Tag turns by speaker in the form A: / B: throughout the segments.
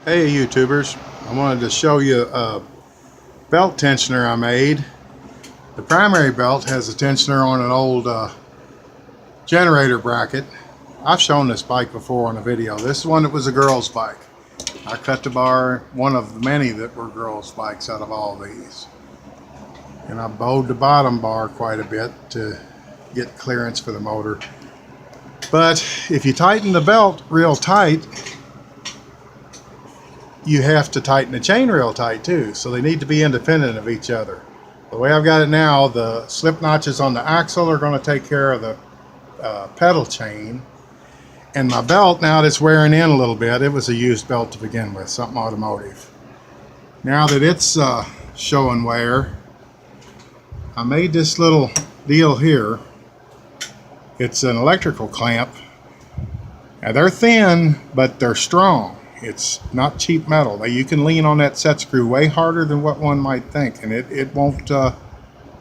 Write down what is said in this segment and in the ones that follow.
A: Hey YouTubers, I wanted to show you a belt tensioner I made. The primary belt has a tensioner on an old generator bracket. I've shown this bike before on a video. This one that was a girl's bike. I cut the bar, one of the many that were girls' bikes out of all these. And I bowed the bottom bar quite a bit to get clearance for the motor. But if you tighten the belt real tight, you have to tighten the chain real tight too, so they need to be independent of each other. The way I've got it now, the slip notches on the axle are going to take care of the pedal chain, and my belt now that's wearing in a little bit, it was a used belt to begin with, something automotive. Now that it's showing wear, I made this little deal here. It's an electrical clamp. Now they're thin, but they're strong. It's not cheap metal. You can lean on that set screw way harder than what one might think, and it won't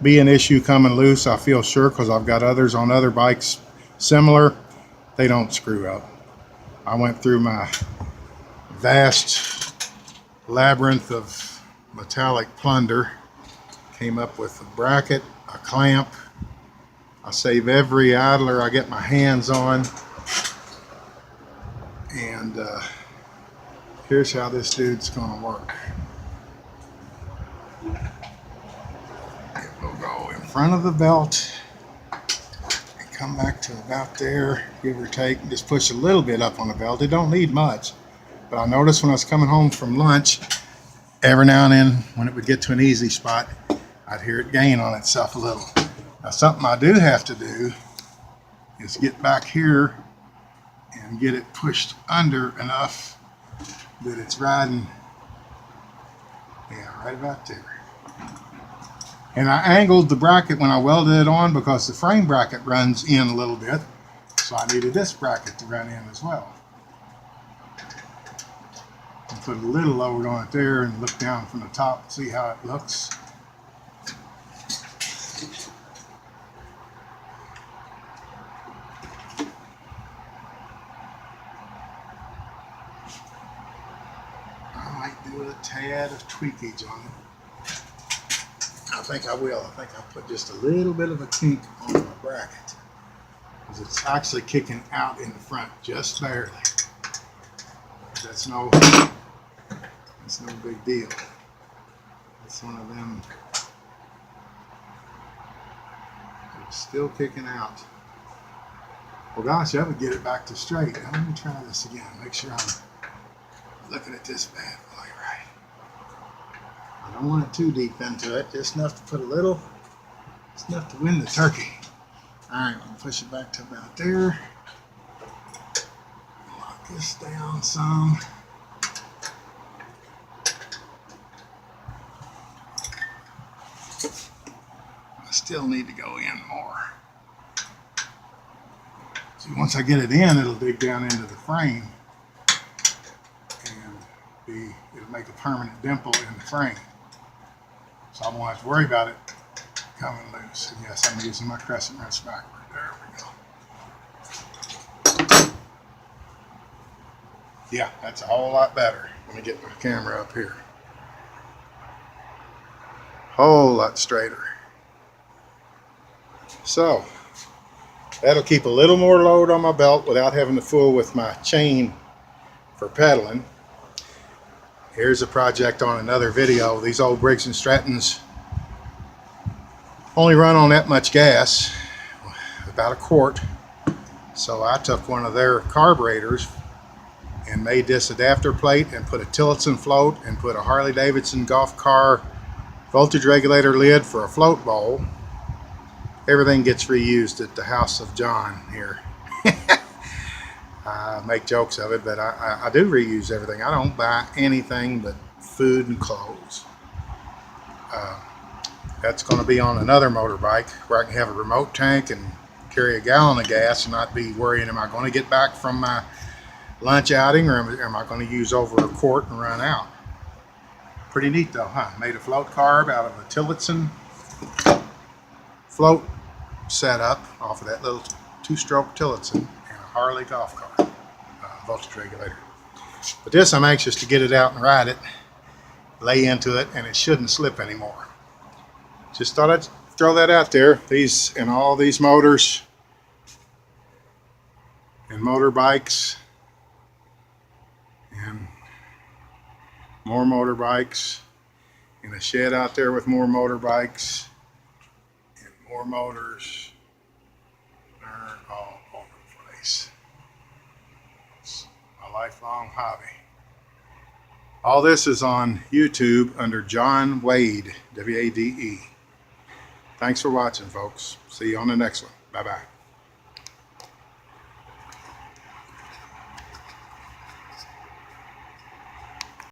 A: be an issue coming loose, I feel sure, because I've got others on other bikes similar. They don't screw up. I went through my vast labyrinth of metallic plunder, came up with a bracket, a clamp. I save every idler I get my hands on, and here's how this dude's gonna work. It will go in front of the belt and come back to about there, give or take, and just push a little bit up on the belt. It don't need much, but I noticed when I was coming home from lunch, every now and then when it would get to an easy spot, I'd hear it gain on itself a little. Now something I do have to do is get back here and get it pushed under enough that it's riding, yeah, right about there. And I angled the bracket when I welded it on because the frame bracket runs in a little bit, so I needed this bracket to run in as well. And put a little load on it there and look down from the top and see how it looks. Do a tad of tweakage on it. I think I will. I think I'll put just a little bit of a kink on my bracket, because it's actually kicking out in the front just barely. That's no big deal. It's one of them. It's still kicking out. Well, gosh, that would get it back to straight. Now, let me try this again. Make sure I'm looking at this bad boy right. I don't want it too deep into it, just enough to put a little, just enough to win the turkey. Alright, we'll push it back to about there. Lock this down some. I still need to go in more. See, once I get it in, it'll dig down into the frame. It'll make a permanent dimple in the frame. So I won't have to worry about it coming loose. And yes, I'm using my crescent wrench backward. There we go. Yeah, that's a whole lot better. Let me get my camera up here. Whole lot straighter. So that'll keep a little more load on my belt without having to fool with my chain for pedaling. Here's a project on another video. These old Briggs & Strattons only run on that much gas, about a quart. So I took one of their carburetors and made this adapter plate and put a Tillotson float and put a Harley-Davidson golf car voltage regulator lid for a float bowl. Everything gets reused at the house of John here. I make jokes of it, but I do reuse everything. I don't buy anything but food and clothes. That's going to be on another motorbike where I can have a remote tank and carry a gallon of gas and not be worrying, am I going to get back from my lunch outing, or am I going to use over a quart and run out? Pretty neat though, huh? Made a float carb out of a Tillotson float setup off of that little two-stroke Tillotson and a Harley golf cart voltage regulator. But this, I'm anxious to get it out and ride it, lay into it, and it shouldn't slip anymore. Just thought I'd throw that out there. These and all these motors and motorbikes and more motorbikes, and a shed out there with more motorbikes and more motors. They're all over the place. It's my lifelong hobby. All this is on YouTube under John Wade, W-A-D-E. Thanks for watching, folks. See you on the next one. Bye-bye.